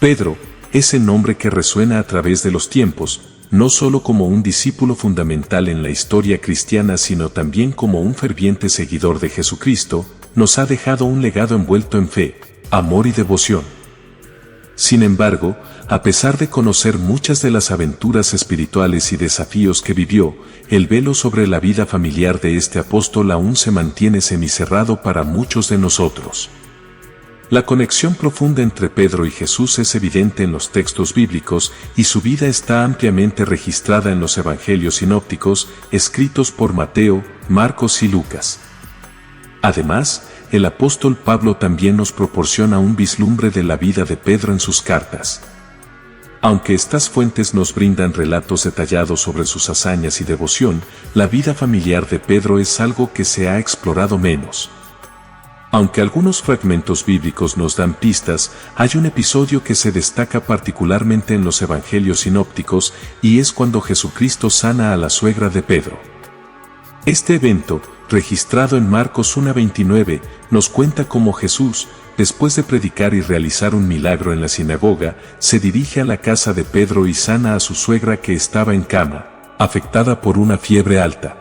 Pedro, ese nombre que resuena a través de los tiempos, no solo como un discípulo fundamental en la historia cristiana sino también como un ferviente seguidor de Jesucristo, nos ha dejado un legado envuelto en fe, amor y devoción. Sin embargo, a pesar de conocer muchas de las aventuras espirituales y desafíos que vivió, el velo sobre la vida familiar de este apóstol aún se mantiene semicerrado para muchos de nosotros. La conexión profunda entre Pedro y Jesús es evidente en los textos bíblicos y su vida está ampliamente registrada en los evangelios sinópticos, escritos por Mateo, Marcos y Lucas. Además, el apóstol Pablo también nos proporciona un vislumbre de la vida de Pedro en sus cartas. Aunque estas fuentes nos brindan relatos detallados sobre sus hazañas y devoción, la vida familiar de Pedro es algo que se ha explorado menos. Aunque algunos fragmentos bíblicos nos dan pistas, hay un episodio que se destaca particularmente en los evangelios sinópticos y es cuando Jesucristo sana a la suegra de Pedro. Este evento, registrado en Marcos 1:29, nos cuenta cómo Jesús, después de predicar y realizar un milagro en la sinagoga, se dirige a la casa de Pedro y sana a su suegra que estaba en cama, afectada por una fiebre alta.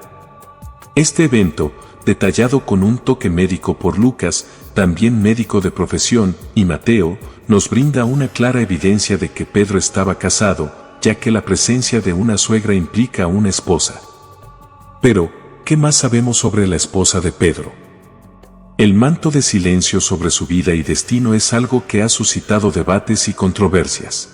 Este evento, detallado con un toque médico por Lucas, también médico de profesión, y Mateo, nos brinda una clara evidencia de que Pedro estaba casado, ya que la presencia de una suegra implica a una esposa. Pero, ¿qué más sabemos sobre la esposa de Pedro? El manto de silencio sobre su vida y destino es algo que ha suscitado debates y controversias.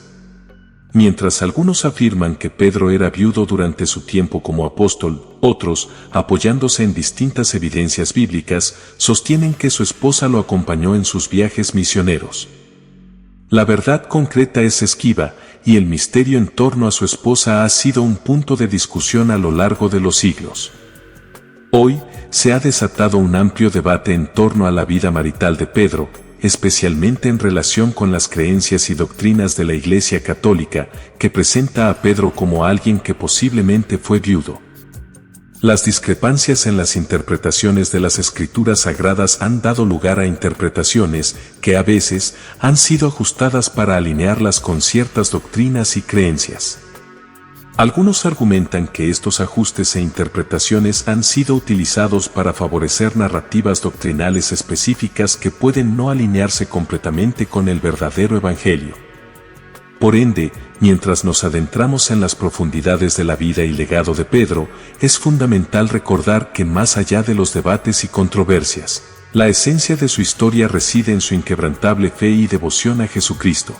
Mientras algunos afirman que Pedro era viudo durante su tiempo como apóstol, otros, apoyándose en distintas evidencias bíblicas, sostienen que su esposa lo acompañó en sus viajes misioneros. La verdad concreta es esquiva, y el misterio en torno a su esposa ha sido un punto de discusión a lo largo de los siglos. Hoy, se ha desatado un amplio debate en torno a la vida marital de Pedro, especialmente en relación con las creencias y doctrinas de la Iglesia Católica, que presenta a Pedro como alguien que posiblemente fue viudo. Las discrepancias en las interpretaciones de las Escrituras Sagradas han dado lugar a interpretaciones que a veces han sido ajustadas para alinearlas con ciertas doctrinas y creencias. Algunos argumentan que estos ajustes e interpretaciones han sido utilizados para favorecer narrativas doctrinales específicas que pueden no alinearse completamente con el verdadero evangelio. Por ende, mientras nos adentramos en las profundidades de la vida y legado de Pedro, es fundamental recordar que más allá de los debates y controversias, la esencia de su historia reside en su inquebrantable fe y devoción a Jesucristo.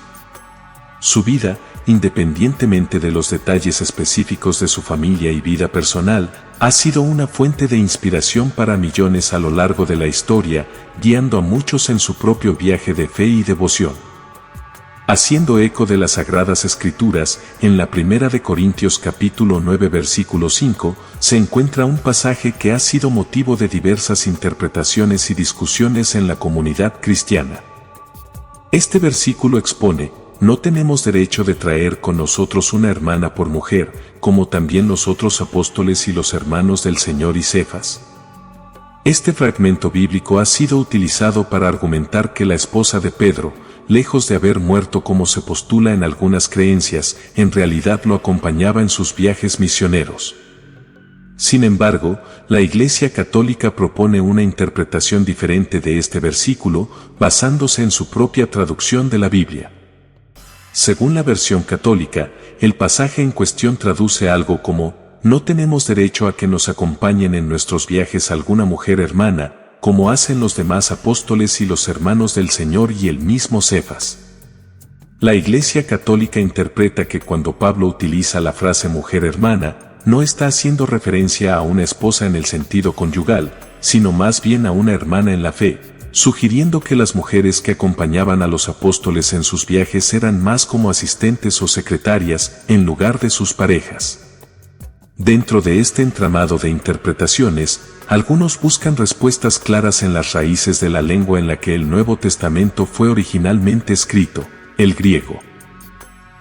Su vida, independientemente de los detalles específicos de su familia y vida personal, ha sido una fuente de inspiración para millones a lo largo de la historia, guiando a muchos en su propio viaje de fe y devoción. Haciendo eco de las Sagradas Escrituras, en la Primera de Corintios capítulo 9 versículo 5, se encuentra un pasaje que ha sido motivo de diversas interpretaciones y discusiones en la comunidad cristiana. Este versículo expone: no tenemos derecho de traer con nosotros una hermana por mujer, como también los otros apóstoles y los hermanos del Señor y Cefas. Este fragmento bíblico ha sido utilizado para argumentar que la esposa de Pedro, lejos de haber muerto como se postula en algunas creencias, en realidad lo acompañaba en sus viajes misioneros. Sin embargo, la Iglesia Católica propone una interpretación diferente de este versículo, basándose en su propia traducción de la Biblia. Según la versión católica, el pasaje en cuestión traduce algo como: no tenemos derecho a que nos acompañen en nuestros viajes alguna mujer hermana, como hacen los demás apóstoles y los hermanos del Señor y el mismo Cefas. La Iglesia Católica interpreta que cuando Pablo utiliza la frase mujer hermana, no está haciendo referencia a una esposa en el sentido conyugal, sino más bien a una hermana en la fe, sugiriendo que las mujeres que acompañaban a los apóstoles en sus viajes eran más como asistentes o secretarias, en lugar de sus parejas. Dentro de este entramado de interpretaciones, algunos buscan respuestas claras en las raíces de la lengua en la que el Nuevo Testamento fue originalmente escrito, el griego.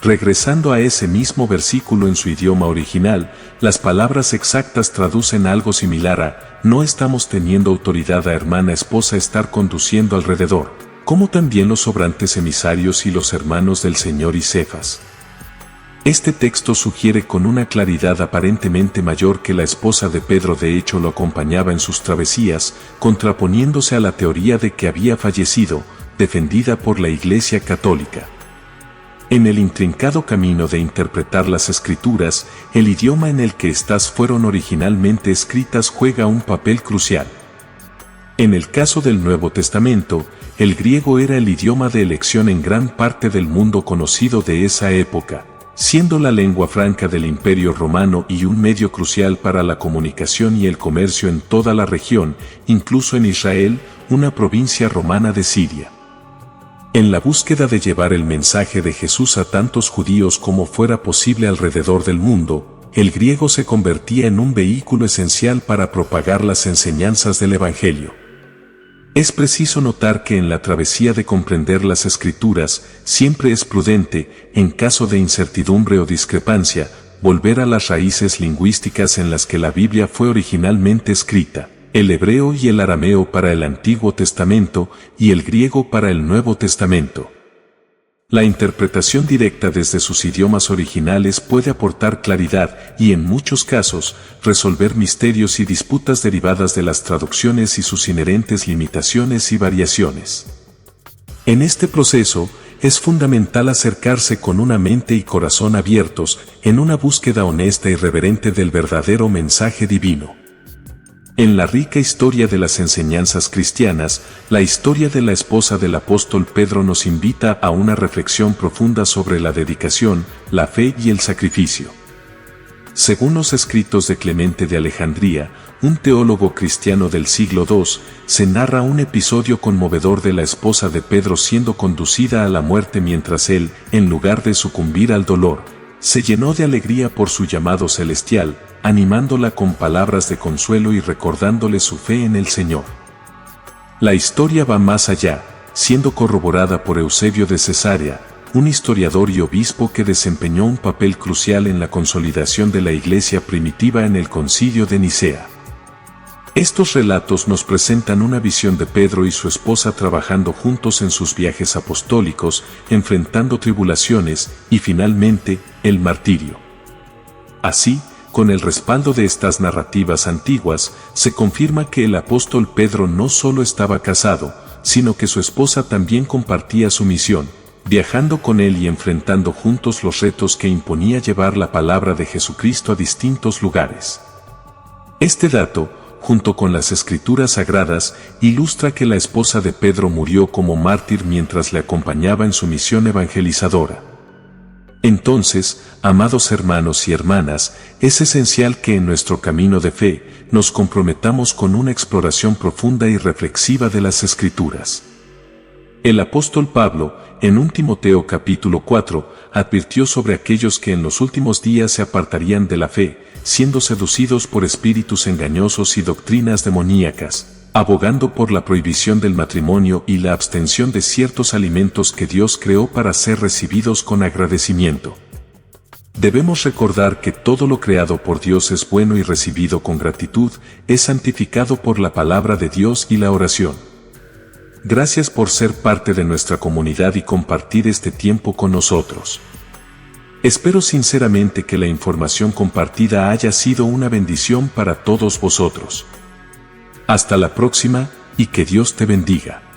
Regresando a ese mismo versículo en su idioma original, las palabras exactas traducen algo similar a: no estamos teniendo autoridad a hermana esposa estar conduciendo alrededor, como también los sobrantes emisarios y los hermanos del Señor y Cefas. Este texto sugiere con una claridad aparentemente mayor que la esposa de Pedro de hecho lo acompañaba en sus travesías, contraponiéndose a la teoría de que había fallecido, defendida por la Iglesia Católica. En el intrincado camino de interpretar las Escrituras, el idioma en el que éstas fueron originalmente escritas juega un papel crucial. En el caso del Nuevo Testamento, el griego era el idioma de elección en gran parte del mundo conocido de esa época, siendo la lengua franca del Imperio Romano y un medio crucial para la comunicación y el comercio en toda la región, incluso en Israel, una provincia romana de Siria. En la búsqueda de llevar el mensaje de Jesús a tantos judíos como fuera posible alrededor del mundo, el griego se convertía en un vehículo esencial para propagar las enseñanzas del Evangelio. Es preciso notar que en la travesía de comprender las Escrituras, siempre es prudente, en caso de incertidumbre o discrepancia, volver a las raíces lingüísticas en las que la Biblia fue originalmente escrita, el hebreo y el arameo para el Antiguo Testamento y el griego para el Nuevo Testamento. La interpretación directa desde sus idiomas originales puede aportar claridad y, en muchos casos, resolver misterios y disputas derivadas de las traducciones y sus inherentes limitaciones y variaciones. En este proceso, es fundamental acercarse con una mente y corazón abiertos en una búsqueda honesta y reverente del verdadero mensaje divino. En la rica historia de las enseñanzas cristianas, la historia de la esposa del apóstol Pedro nos invita a una reflexión profunda sobre la dedicación, la fe y el sacrificio. Según los escritos de Clemente de Alejandría, un teólogo cristiano del siglo II, se narra un episodio conmovedor de la esposa de Pedro siendo conducida a la muerte mientras él, en lugar de sucumbir al dolor, se llenó de alegría por su llamado celestial, animándola con palabras de consuelo y recordándole su fe en el Señor. La historia va más allá, siendo corroborada por Eusebio de Cesarea, un historiador y obispo que desempeñó un papel crucial en la consolidación de la iglesia primitiva en el Concilio de Nicea. Estos relatos nos presentan una visión de Pedro y su esposa trabajando juntos en sus viajes apostólicos, enfrentando tribulaciones y finalmente, el martirio. Así, con el respaldo de estas narrativas antiguas, se confirma que el apóstol Pedro no solo estaba casado, sino que su esposa también compartía su misión, viajando con él y enfrentando juntos los retos que imponía llevar la palabra de Jesucristo a distintos lugares. Este dato, junto con las Escrituras Sagradas, ilustra que la esposa de Pedro murió como mártir mientras le acompañaba en su misión evangelizadora. Entonces, amados hermanos y hermanas, es esencial que en nuestro camino de fe nos comprometamos con una exploración profunda y reflexiva de las Escrituras. El apóstol Pablo, en 1 Timoteo capítulo 4, advirtió sobre aquellos que en los últimos días se apartarían de la fe, siendo seducidos por espíritus engañosos y doctrinas demoníacas, abogando por la prohibición del matrimonio y la abstención de ciertos alimentos que Dios creó para ser recibidos con agradecimiento. Debemos recordar que todo lo creado por Dios es bueno y recibido con gratitud, es santificado por la palabra de Dios y la oración. Gracias por ser parte de nuestra comunidad y compartir este tiempo con nosotros. Espero sinceramente que la información compartida haya sido una bendición para todos vosotros. Hasta la próxima, y que Dios te bendiga.